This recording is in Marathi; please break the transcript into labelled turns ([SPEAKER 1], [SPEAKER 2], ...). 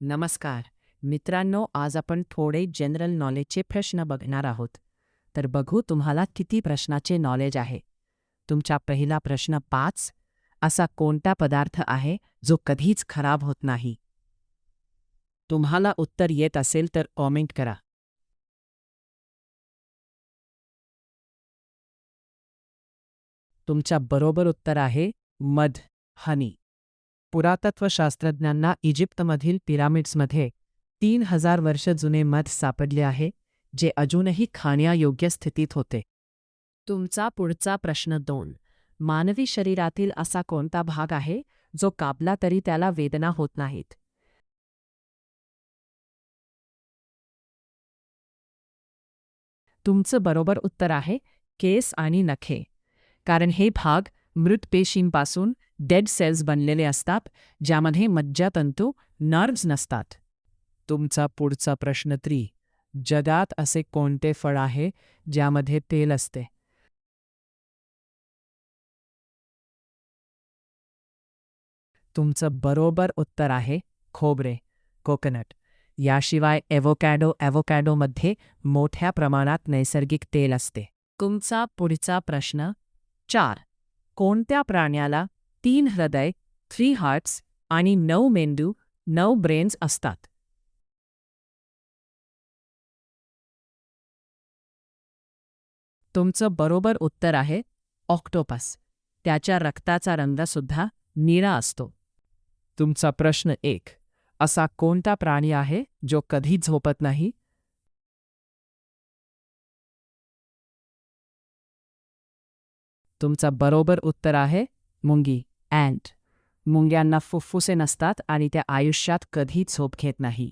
[SPEAKER 1] नमस्कार मित्रांनो, आज आपण थोडे जनरल नॉलेजचे प्रश्न बघणार आहोत. तर बघू तुम्हाला किती प्रश्नाचे नॉलेज आहे. तुमचा पहिला प्रश्न 5. असा कोणता पदार्थ आहे जो कधीच खराब होत नाही? तुम्हाला उत्तर येत असेल तर कॉमेंट करा. तुमच्या बरोबर उत्तर आहे मध, हनी. पुरातत्वशास्त्रज्ञांना इजिप्तमधील पिरामिड्समध्ये 3000 वर्ष जुने मध सापडले आहे, जे अजूनही खाण्यायोग्य स्थितीत होते. तुमचा पुढचा प्रश्न 2. मानवी शरीरातील असा कोणता भाग आहे जो कापला तरी त्याला वेदना होत नाहीत? तुमचं बरोबर उत्तर आहे केस आणि नखे. कारण हे भाग मृत पेशींपासून डेड सेल्स बनलेले असतात, ज्यामध्ये मज्जातंतू नर्व्स नसतात. तुमचा पुढचा प्रश्न 3. जगात असे कोणते फळ आहे ज्यामध्ये तेल असते? तुमचं बरोबर उत्तर आहे खोबरे, कोकोनट. याशिवाय ॲव्होकॅडोमध्ये मोठ्या प्रमाणात नैसर्गिक तेल असते. तुमचा पुढचा प्रश्न 4. कोणत्या प्राण्याला 3 हृदय, 3 हार्ट्स आणि 9 मेंदू, 9 ब्रेन्स असतात? तुमचं बरोबर उत्तर आहे ऑक्टोपस. त्याच्या रक्ताचा रंगसुद्धा निळा असतो. तुमचा प्रश्न 1. असा कोणता प्राणी आहे जो कधी झोपत नाही? तुमचा बरोबर उत्तर आहे मुंगी, अँट. मुंग्यांना फुफ्फुसे नसतात आणि त्या आयुष्यात कधी झोप घेत नाही.